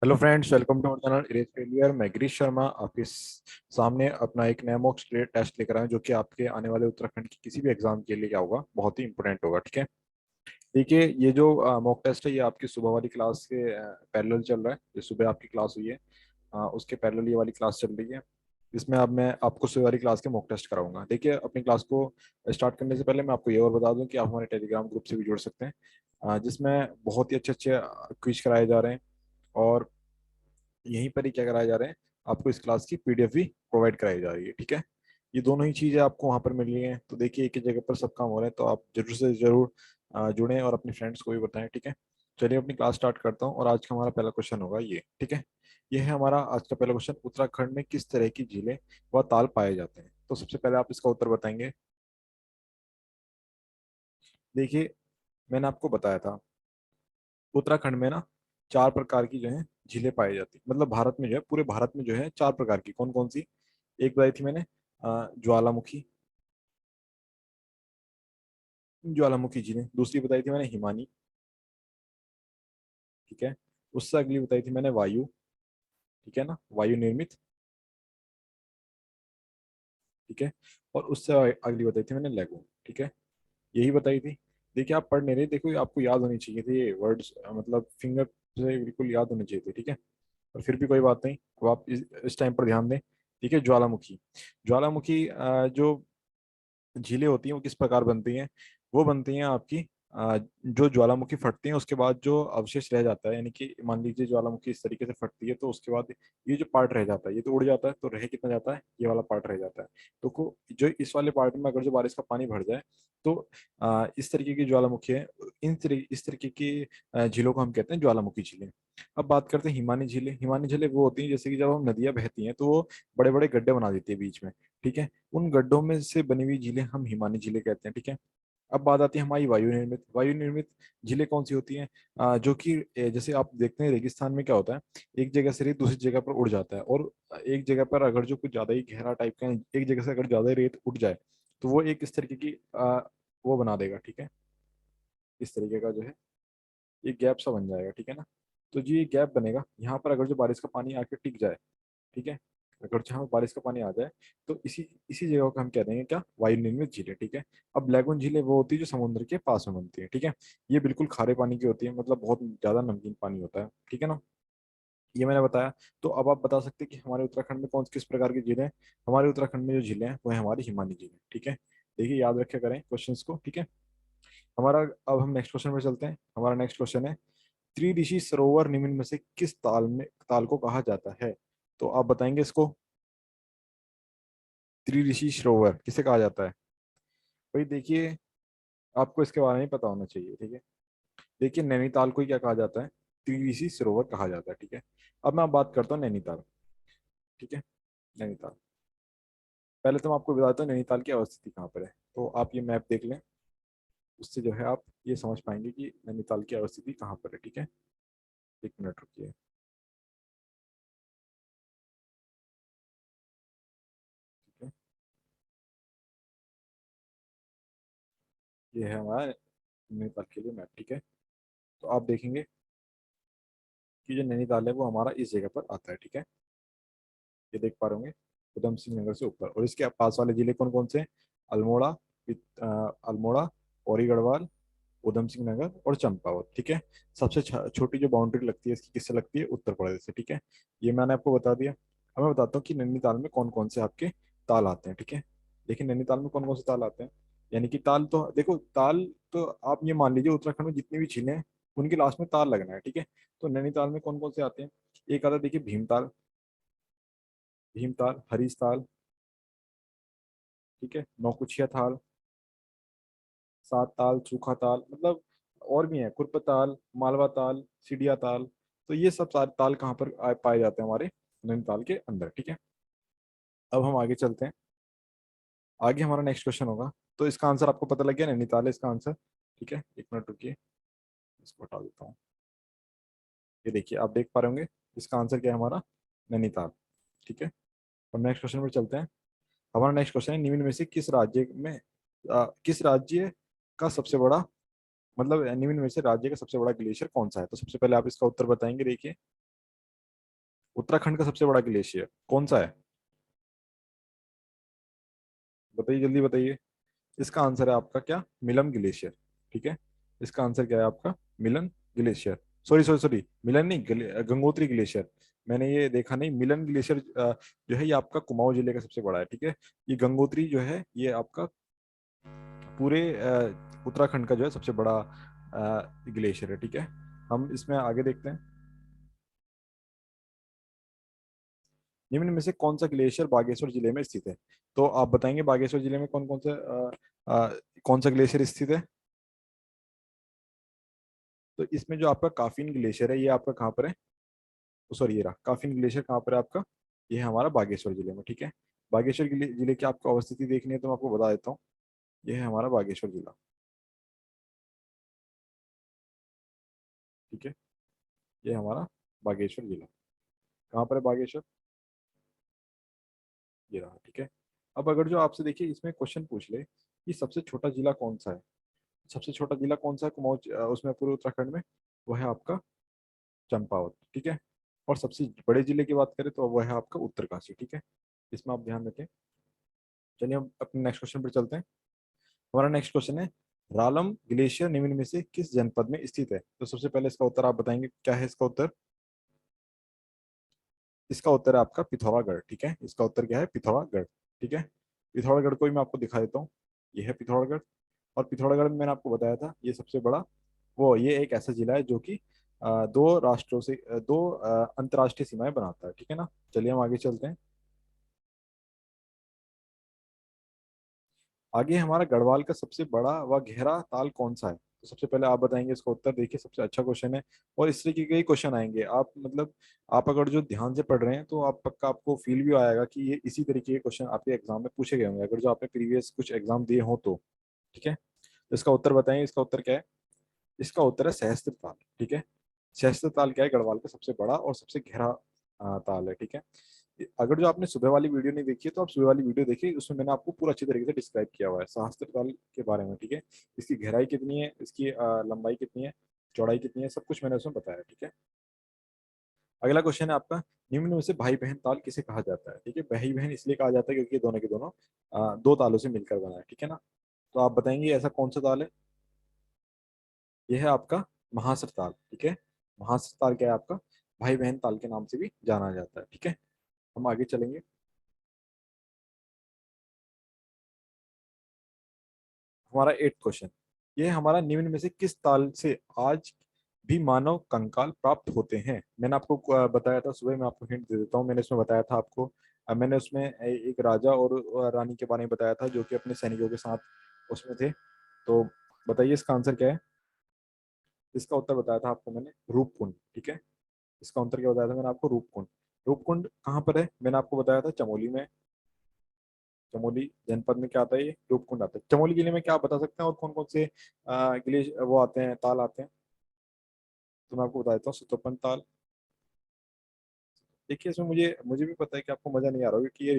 Hello friends, welcome to our channel erase failure. मैं गिरीश शर्मा आपके सामने अपना एक नया मॉक टेस्ट लेकर आया हूं, जो कि आपके आने वाले उत्तराखंड की किसी भी एग्जाम के लिए क्या होगा, बहुत ही इंपॉर्टेंट होगा। ठीक है, देखिए ये जो मॉक टेस्ट है ये आपकी सुबह वाली क्लास के पैरेलल चल रहा है। जो सुबह आपकी क्लास हुई है उसके पैरेलल ये वाली क्लास चल रही है। इसमें अब मैं आपको सुबह वाली क्लास के मॉक टेस्ट कराऊंगा। देखिए, अपनी क्लास को स्टार्ट करने से पहले मैं आपको ये और बता दूं कि आप हमारे टेलीग्राम ग्रुप से भी जुड़ सकते हैं, जिसमें बहुत ही अच्छे अच्छे क्विज कराए जा रहे हैं। और यहीं पर ही क्या कराया जा रहा है, आपको इस क्लास की पीडीएफ भी प्रोवाइड कराई जा रही है। ठीक है, ये दोनों ही चीजें आपको वहां पर मिल रही हैं। तो देखिए, एक ही जगह पर सब काम हो रहा है, तो आप जरूर से जरूर जुड़ें और अपने फ्रेंड्स को भी बताएं। ठीक है, चलिए अपनी क्लास स्टार्ट करता हूँ और आज का हमारा पहला क्वेश्चन होगा ये। ठीक है, ये है हमारा आज का पहला क्वेश्चन। उत्तराखंड में किस तरह की झीलें व ताल पाए जाते हैं? तो सबसे पहले आप इसका उत्तर बताएंगे। देखिए, मैंने आपको बताया था उत्तराखंड में ना चार प्रकार की जो है झीलें पाई जाती, मतलब भारत में जो है, पूरे भारत में जो है चार प्रकार की। कौन कौन सी? एक बताई थी मैंने ज्वालामुखी, ज्वालामुखी झीलें। दूसरी बताई थी मैंने हिमानी। ठीक है, उससे अगली बताई थी मैंने वायु। ठीक है ना, वायु निर्मित। ठीक है, और उससे अगली बताई थी मैंने लैगून। ठीक है, यही बताई थी। देखिए, आप पढ़ नहीं रहे, देखो ये आपको याद होनी चाहिए थी ये वर्ड्स, मतलब फिंगर से बिल्कुल याद होने चाहिए थे। ठीक है, और फिर भी कोई बात नहीं, अब आप इस टाइम पर ध्यान दें। ठीक है, ज्वालामुखी। ज्वालामुखी जो झीलें होती हैं वो किस प्रकार बनती हैं? वो बनती हैं आपकी जो ज्वालामुखी फटती है उसके बाद जो अवशेष रह जाता है, यानी कि मान लीजिए ज्वालामुखी इस तरीके से फटती है तो उसके बाद ये जो पार्ट रह जाता है ये तो उड़ जाता है, तो रह कितना जाता है? ये वाला पार्ट रह जाता है। तो जो इस वाले पार्ट में अगर जो बारिश का पानी भर जाए तो इस तरीके की ज्वालामुखी है। इस तरीके की झीलों को हम कहते हैं ज्वालामुखी झीलें। अब बात करते हैं हिमानी झीलें। हिमानी झीलें वो होती हैं जैसे कि जब हम नदियां बहती हैं तो वो बड़े बड़े गड्ढे बना देती है बीच में। ठीक है, उन गड्ढों में से बनी हुई झीलें हम हिमानी झीलें कहते हैं। ठीक है, अब बात आती है हमारी वायु निर्मित। वायु निर्मित झीलें कौन सी होती हैं? जो कि जैसे आप देखते हैं रेगिस्तान में क्या होता है, एक जगह से रेत दूसरी जगह पर उड़ जाता है। और एक जगह पर अगर जो कुछ ज्यादा ही गहरा टाइप का है, एक जगह से अगर ज्यादा ही रेत उठ जाए तो वो एक इस तरीके की वो बना देगा। ठीक है, इस तरीके का जो है ये गैप सा बन जाएगा। ठीक है ना, तो जी ये गैप बनेगा यहाँ पर, अगर जो बारिश का पानी आके टिक जाए। ठीक है, अगर जहाँ बारिश का पानी आ जाए तो इसी इसी जगह को हम कह देंगे क्या? वायु निर्मित झीलें। ठीक है, अब लैगून झीलें वो होती है जो समुद्र के पास में बनती है। ठीक है, ये बिल्कुल खारे पानी की होती है, मतलब बहुत ज्यादा नमकीन पानी होता है। ठीक है ना, ये मैंने बताया। तो अब आप बता सकते हैं कि हमारे उत्तराखंड में कौन किस प्रकार की झीलें हैं? हमारे उत्तराखंड में जो झीलें हैं वो है हमारी हिमानी झीलें। ठीक है, देखिए याद रखे करें क्वेश्चंस को। ठीक है, हमारा अब हम नेक्स्ट क्वेश्चन पर चलते हैं। हमारा नेक्स्ट क्वेश्चन है, त्रिऋषि सरोवर निम्न में से किस ताल को कहा जाता है? तो आप बताएंगे इसको। त्रिऋषि सरोवर किसे कहा जाता है? भाई देखिए, आपको इसके बारे में पता होना चाहिए। ठीक है, देखिए नैनीताल को ही क्या कहा जाता है? त्रिऋषि सरोवर कहा जाता है। ठीक है, अब मैं बात करता हूँ नैनीताल। ठीक है, नैनीताल, पहले तो मैं आपको बताता हूँ नैनीताल की अवस्थिति कहाँ पर है। तो आप ये मैप देख लें, उससे जो है आप ये समझ पाएंगे कि नैनीताल की अवस्थिति कहाँ पर है। ठीक है, एक मिनट रुकिए। ठीक है, ये है हमारा नैनीताल के लिए मैप। ठीक है, तो आप देखेंगे कि जो नैनीताल है वो हमारा इस जगह पर आता है। ठीक है, ये देख पा रहे होंगे, उधम सिंह नगर से ऊपर। और इसके पास वाले जिले कौन कौन से? अल्मोड़ा, अल्मोड़ा, औरी गढ़वाल, उधम सिंह नगर और चंपावत। ठीक है, सबसे छोटी जो बाउंड्री लगती है इसकी किससे लगती है? उत्तर प्रदेश से। ठीक है, ये मैंने आपको बता दिया। अब मैं बताता हूँ कि नैनीताल में कौन कौन से आपके ताल आते हैं। ठीक है, देखिए नैनीताल में कौन कौन से ताल आते हैं। यानी कि ताल तो देखो, ताल तो आप ये मान लीजिए उत्तराखंड में जितनी भी झीलें हैं उनके लास्ट में ताल लगना है। ठीक है, तो नैनीताल में कौन कौन से आते हैं? एक आता है देखिए भीमताल, भीमताल, हरीश ताल। ठीक है, नौकुचिया ताल, सात ताल, सूखा ताल, मतलब और भी है, कुर्प ताल, मालवा ताल, सिडिया ताल। तो ये सब सारे ताल कहाँ पर पाए जाते हैं? हमारे नैनीताल के अंदर। ठीक है, अब हम आगे चलते हैं। आगे हमारा नेक्स्ट क्वेश्चन होगा। तो इसका आंसर आपको पता लग गया, नैनीताल है इसका आंसर। ठीक है, एक मिनट रुकिए, इसको हटा देता हूँ। ये देखिए आप देख पा रहे होंगे, इसका आंसर क्या है हमारा? नैनीताल। ठीक है, और नेक्स्ट क्वेश्चन पर चलते हैं। हमारा नेक्स्ट क्वेश्चन है, निम्न में से किस राज्य का सबसे बड़ा, मतलब निम्न में से राज्य का सबसे बड़ा ग्लेशियर कौन सा है? तो सबसे पहले आप इसका उत्तर बताएंगे। देखिए, उत्तराखंड का सबसे बड़ा ग्लेशियर कौन सा है? बताइए, जल्दी बताइए। इसका आंसर है आपका क्या? मिलम ग्लेशियर। ठीक है, इसका आंसर क्या है आपका? मिलन ग्लेशियर। सॉरी सॉरी सॉरी, मिलन नहीं, गंगोत्री ग्लेशियर। मैंने ये देखा नहीं, मिलन ग्लेशियर जो है ये आपका कुमाऊं जिले का सबसे बड़ा है। ठीक है, ये गंगोत्री जो है ये आपका पूरे उत्तराखंड का जो है सबसे बड़ा ग्लेशियर है। ठीक है, हम इसमें आगे देखते हैं। निम्न में से कौन सा ग्लेशियर बागेश्वर जिले में स्थित है? तो आप बताएंगे बागेश्वर जिले में कौन कौन सा कौन सा ग्लेशियर स्थित है? तो इसमें जो आपका काफिन ग्लेशियर है ये आपका कहाँ पर है? सॉरी, ये रहा काफिन ग्लेशियर। कहाँ पर है आपका? ये है हमारा बागेश्वर जिले में। ठीक है, बागेश्वर जिले की आपको अवस्थिति देखनी है तो मैं आपको बता देता हूँ। ये है हमारा बागेश्वर जिला। ठीक है, ये हमारा बागेश्वर जिला। कहाँ पर है बागेश्वर? ये रहा। ठीक है, अब अगर जो आपसे देखिए इसमें क्वेश्चन पूछ ले कि सबसे छोटा जिला कौन सा है, सबसे छोटा जिला कौन सा है कुमाऊं उसमें पूरे उत्तराखंड में? वो है आपका चंपावत। ठीक है, और सबसे बड़े जिले की बात करें तो वो है आपका उत्तरकाशी। ठीक है, इसमें आप ध्यान रखें। चलिए हम अपने नेक्स्ट क्वेश्चन पर चलते हैं। हमारा नेक्स्ट क्वेश्चन है, रालम ग्लेशियर निम्न में से किस जनपद में स्थित है? तो सबसे पहले इसका उत्तर आप बताएंगे क्या है इसका उत्तर? इसका उत्तर है आपका पिथौरागढ़। ठीक है, इसका उत्तर क्या है? पिथौरागढ़। ठीक है, पिथौरागढ़ को ही मैं आपको दिखा देता हूँ। ये है पिथौरागढ़। और पिथौरागढ़ में मैंने आपको बताया था ये सबसे बड़ा, वो ये एक ऐसा जिला है जो कि दो राष्ट्रों से दो अंतर्राष्ट्रीय सीमाएं बनाता है। ठीक है ना, चलिए हम आगे चलते हैं। आगे हमारा गढ़वाल का सबसे बड़ा व गहरा ताल कौन सा है? तो सबसे पहले आप बताएंगे इसका उत्तर। देखिए सबसे अच्छा क्वेश्चन है, और इस तरीके के कई क्वेश्चन आएंगे। आप मतलब आप अगर जो ध्यान से पढ़ रहे हैं तो आप पक्का आपको फील भी आएगा कि ये इसी तरीके के क्वेश्चन आपके एग्जाम में पूछे गए होंगे अगर जो आपने प्रीवियस कुछ एग्जाम दिए हो तो। ठीक है, तो इसका उत्तर बताएं, इसका उत्तर क्या है? इसका उत्तर है सहस्त्र ताल। ठीक है, सहस्त्र ताल क्या है? गढ़वाल का सबसे बड़ा और सबसे गहरा ताल है। ठीक है, अगर जो आपने सुबह वाली वीडियो नहीं देखी है तो आप सुबह वाली वीडियो देखिए, उसमें मैंने आपको पूरा अच्छी तरीके से डिस्क्राइब किया हुआ है सहस्त्र ताल के बारे में। ठीक है, इसकी गहराई कितनी है, इसकी लंबाई कितनी है, चौड़ाई कितनी है, सब कुछ मैंने उसमें बताया। ठीक है, अगला क्वेश्चन है आपका, निम्न में से भाई बहन ताल किसे कहा जाता है? ठीक है, भाई बहन इसलिए कहा जाता है क्योंकि ये दोनों के दोनों दो तालों से मिलकर बना है। ठीक है ना, तो आप बताएंगे ऐसा कौन सा ताल है? यह है आपका महासर ताल। ठीक है, महासर ताल क्या है आपका? भाई बहन ताल के नाम से भी जाना जाता है। ठीक है, हम आगे चलेंगे। हमारा एट क्वेश्चन, ये हमारा निम्न में से किस ताल से आज भी मानव कंकाल प्राप्त होते हैं? मैंने आपको बताया था सुबह, मैं आपको हिंट दे देता हूँ। मैंने उसमें बताया था आपको मैंने उसमें एक राजा और रानी के बारे में बताया था जो कि अपने सैनिकों के साथ उसमें थे। तो बताइए इसका आंसर क्या है? इसका उत्तर बताया था आपको मैंने, रूपकुंड। ठीक है, इसका उत्तर क्या बताया था मैंने आपको? रूपकुंड। रूपकुंड कहाँ पर है? मैंने आपको बताया था चमोली में। चमोली जनपद में क्या आता है? ये रूपकुंड आता है। चमोली जिले में क्या आप बता सकते हैं और कौन कौन से वो आते हैं, ताल आते हैं? तो मैं आपको बता देता हूँ, सुतोपन ताल। देखिए इसमें मुझे मुझे भी पता है कि आपको मजा नहीं आ रहा होगा कि ये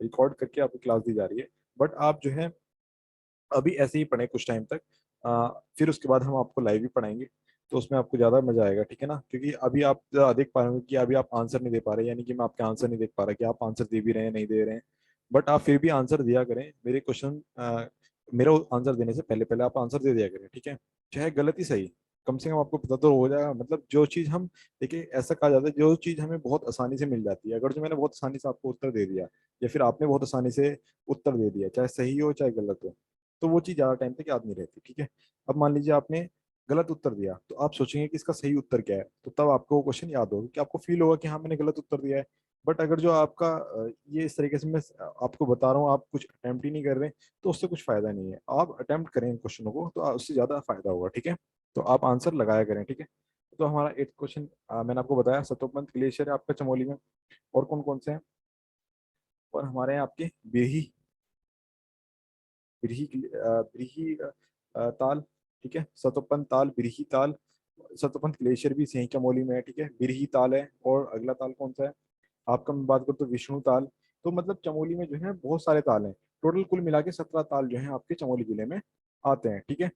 रिकॉर्ड करके आपको क्लास दी जा रही है, बट आप जो है अभी ऐसे ही पढ़ें कुछ टाइम तक। फिर उसके बाद हम आपको लाइव भी पढ़ाएंगे, तो उसमें आपको ज्यादा मजा आएगा। ठीक है ना, क्योंकि अभी आप देख पा रहे हो कि अभी आप आंसर नहीं दे पा रहे, यानी कि मैं आपके आंसर नहीं देख पा रहा कि आप आंसर दे भी रहे हैं नहीं दे रहे हैं। बट आप फिर भी आंसर दिया करें मेरे क्वेश्चन, मेरा आंसर देने से पहले पहले आप आंसर दे दिया करें। ठीक है, चाहे गलत ही सही, कम से कम आपको पता तो हो जाएगा। मतलब जो चीज हम, देखिए ऐसा कहा जाता है जो चीज हमें बहुत आसानी से मिल जाती है, अगर जो मैंने बहुत आसानी से आपको उत्तर दे दिया या फिर आपने बहुत आसानी से उत्तर दे दिया, चाहे सही हो चाहे गलत हो, तो वो चीज ज्यादा टाइम तक याद नहीं रहती। ठीक है, अब मान लीजिए आपने गलत उत्तर दिया तो आप सोचेंगे कि इसका सही उत्तर क्या है, तो तब आपको वो क्वेश्चन याद होगा कि आपको फील होगा कि हाँ मैंने गलत उत्तर दिया है। बट अगर जो आपका ये इस तरीके से मैं आपको बता रहा हूँ, आप कुछ अटेम्प्ट ही नहीं कर रहे, तो उससे कुछ फायदा नहीं है। आप अटेम्प्ट करें इन क्वेश्चनों को तो उससे ज्यादा फायदा होगा। ठीक है, तो आप आंसर लगाया करें। ठीक है, तो हमारा एट क्वेश्चन मैंने आपको बताया, सतोपंथ ग्लेशियर है आपका चमोली में। और कौन कौन से हैं? और हमारे यहाँ आपके बिरही, बिरही ताल। ठीक है, सतोपंथ ताल, बिरही ताल, सतोपंथ ग्लेशियर भी यहीं चमोली में है। ठीक है, बिरही ताल है, और अगला ताल कौन सा है आपका? मैं बात करूँ तो विष्णु ताल। तो मतलब चमोली में जो है बहुत सारे ताल हैं, टोटल कुल मिला के 17 ताल जो है आपके चमोली जिले में आते हैं। ठीक है,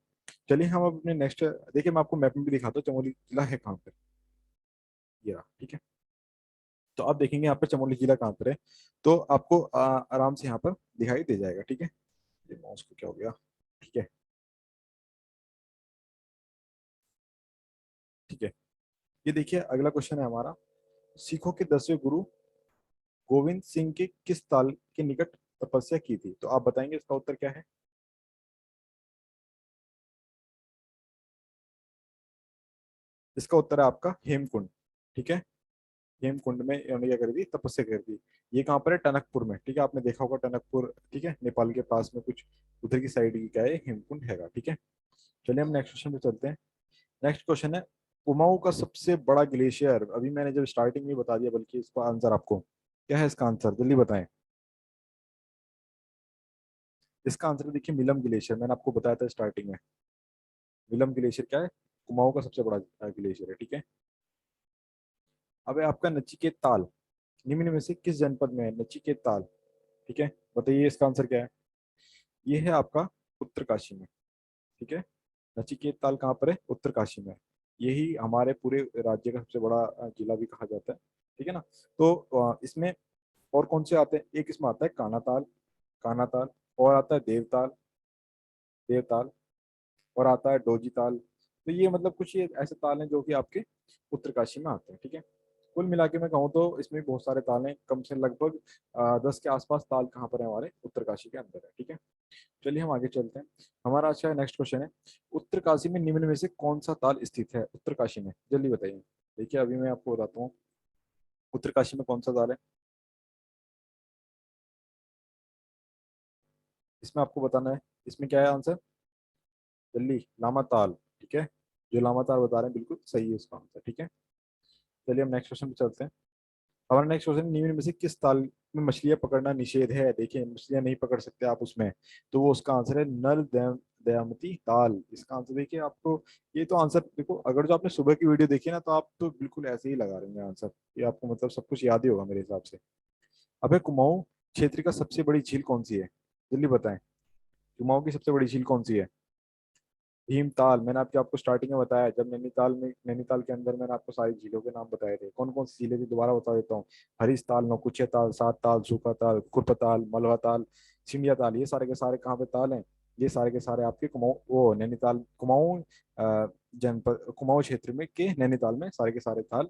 चलिए हम अपने नेक्स्ट, देखिए मैं आपको मैप में भी दिखाता हूँ चमोली जिला है कहाँ पर। ये रहा। ठीक है, तो आप देखेंगे यहाँ पर चमोली जिला कहाँ पर है, तो आपको आराम से यहाँ पर दिखाई दे जाएगा। ठीक है, ये माउस को क्या हो गया। ठीक है, ठीक है। ये देखिए अगला क्वेश्चन है हमारा, सिखों के 10वें गुरु गोविंद सिंह के किस ताल के निकट तपस्या की थी? तो आप बताएंगे इसका उत्तर क्या है? इसका उत्तर है आपका हेमकुंड। ठीक है, हेमकुंड में इन्होंने क्या करी थी, तपस्या करी थी। ये कहाँ पर है? टनकपुर में। ठीक है, आपने देखा होगा टनकपुर, ठीक है, नेपाल के पास में कुछ उधर की साइड की क्या है, हेमकुंड हैगा। ठीक है, चलिए हम नेक्स्ट क्वेश्चन पे चलते हैं। नेक्स्ट क्वेश्चन है, कुमाऊं का सबसे बड़ा ग्लेशियर, अभी मैंने जब स्टार्टिंग में बता दिया, बल्कि इसका आंसर आपको क्या है, इसका आंसर जल्दी बताएं। इसका आंसर देखिए मिलम ग्लेशियर, मैंने आपको बताया था स्टार्टिंग में। मिलम ग्लेशियर क्या है, कुमाऊं का सबसे बड़ा ग्लेशियर है। ठीक है, अब है आपका नचिकेत ताल, निम्न में से किस जनपद में है नचिकेत ताल? ठीक है, बताइए इसका आंसर क्या है। ये है आपका उत्तरकाशी में। ठीक है, नचिकेत ताल कहाँ पर है? उत्तरकाशी में। यही हमारे पूरे राज्य का सबसे बड़ा जिला भी कहा जाता है। ठीक है ना। तो इसमें और कौन से आते हैं, एक इसमें आता है काना ताल, काना ताल, और आता है देवताल, देवताल, और आता है डोजी ताल। तो ये मतलब कुछ ये ऐसे ताल हैं जो कि आपके उत्तरकाशी में आते हैं। ठीक है, कुल मिला के मैं कहूँ तो इसमें बहुत सारे ताल हैं, कम से लगभग 10 के आसपास ताल कहाँ पर है, हमारे उत्तरकाशी के अंदर है। ठीक है, चलिए हम आगे चलते हैं। हमारा अच्छा नेक्स्ट क्वेश्चन है, उत्तरकाशी में निम्न में से कौन सा ताल स्थित है उत्तरकाशी में? जल्दी बताइए। देखिए अभी मैं आपको बताता हूँ, उत्तरकाशी में कौन सा ताल है। इसमें आपको बताना है, इसमें क्या है आंसर, जल्दी। लामा ताल। ठीक है, जो लामा ताल बता रहे हैं बिल्कुल सही है इसका आंसर। ठीक है, चलिए हम नेक्स्ट क्वेश्चन पे चलते हैं। हमारा नेक्स्ट क्वेश्चन, निम्न में से किस ताल में मछलियां पकड़ना निषेध है? देखिए मछलियां नहीं पकड़ सकते आप उसमें, तो वो उसका आंसर है नर दयामती ताल। इसका आंसर देखिए आपको, ये तो आंसर देखो, अगर जो आपने सुबह की वीडियो देखी ना, तो आप तो बिल्कुल ऐसे ही लगा रहे हैं आंसर, ये आपको मतलब सब कुछ याद ही होगा मेरे हिसाब से। अबे कुमाऊं क्षेत्र का सबसे बड़ी झील कौन सी है? जल्दी बताएं, कुमाऊं की सबसे बड़ी झील कौन सी है? भीमताल। मैंने आपको स्टार्टिंग में बताया, जब नैनीताल में, नैनीताल के अंदर मैंने आपको सारी झीलों के नाम बताए थे। कौन कौन सी झीलें थी दोबारा बता देता हूँ, हरीश ताल, नौकुचिया ताल, सात ताल, सूखा ताल, खुरपा ताल, मलवा ताल, सिंधिया ताल। ये सारे के सारे कहाँ पे ताल हैं? ये सारे के सारे आपके कुमाऊं, वो नैनीताल, कुमाऊं जनपद, कुमाऊं क्षेत्र में के नैनीताल में सारे के सारे ताल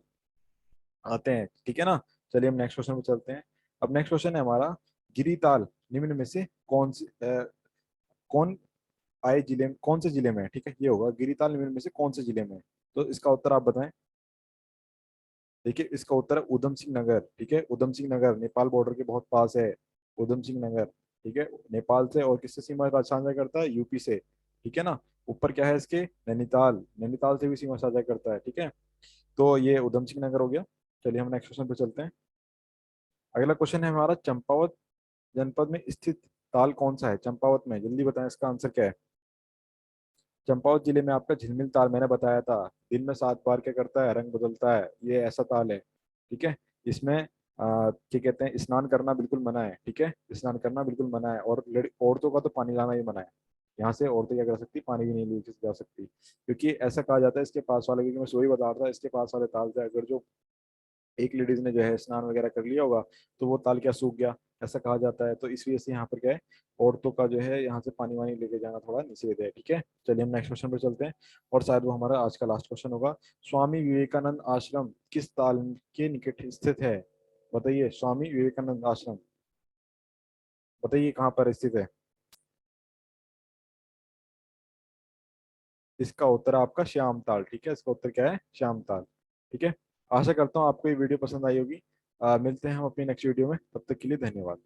आते हैं। ठीक है ना। चलिए हम नेक्स्ट क्वेश्चन पे चलते हैं। अब नेक्स्ट क्वेश्चन है हमारा, गिरिताल निम्न में से कौन आए जिले में, कौन से जिले में है? ठीक है, ये होगा गिरिताल निम्न में से कौन से जिले में है? तो इसका उत्तर आप बताएं। देखिए इसका उत्तर है उधम सिंह नगर। ठीक है, उधम सिंह नगर नेपाल बॉर्डर के बहुत पास है, उधम सिंह नगर। ठीक है, नेपाल से और किससे सीमा साझा करता है? यूपी से। ठीक है ना। ऊपर क्या है इसके, नैनीताल, नैनीताल से भी सीमा साझा करता है। ठीक है, तो ये उधम सिंह नगर हो गया। चलिए हम नेक्स्ट क्वेश्चन पे चलते हैं। अगला क्वेश्चन है हमारा, चंपावत जनपद में स्थित ताल कौन सा है? चंपावत में, जल्दी बताएं इसका आंसर क्या है। चंपावत जिले में आपका झिलमिल ताल, मैंने बताया था, दिन में 7 बार क्या करता है, रंग बदलता है, ये ऐसा ताल है। ठीक है, इसमें क्या कहते हैं, स्नान करना बिल्कुल मना है। ठीक है, स्नान करना बिल्कुल मना है, और औरतों का तो पानी लाना भी मना है। यहाँ से औरतें क्या कर सकती, पानी भी नहीं लेके जा सकती, क्योंकि ऐसा कहा जाता है इसके पास वाले, क्योंकि मैं सो ही बता रहा था, इसके पास वाले ताल से अगर जो एक लेडीज ने जो है स्नान वगैरह कर लिया होगा, तो वो ताल क्या सूख गया, ऐसा कहा जाता है। तो इस वजह से यहाँ पर क्या है, औरतों का जो है यहाँ से पानी वानी लेके जाना थोड़ा निषेध है। ठीक है, चलिए हम नेक्स्ट क्वेश्चन पे चलते हैं, और शायद वो हमारा आज का लास्ट क्वेश्चन होगा। स्वामी विवेकानंद आश्रम किस ताल के निकट स्थित है? बताइए, स्वामी विवेकानंद आश्रम, बताइए कहाँ पर स्थित है? इसका उत्तर है आपका श्याम ताल। ठीक है, इसका उत्तर क्या है, श्याम ताल। ठीक है, आशा करता हूँ आपको ये वीडियो पसंद आई होगी। मिलते हैं हम अपनी नेक्स्ट वीडियो में, तब तक के लिए धन्यवाद।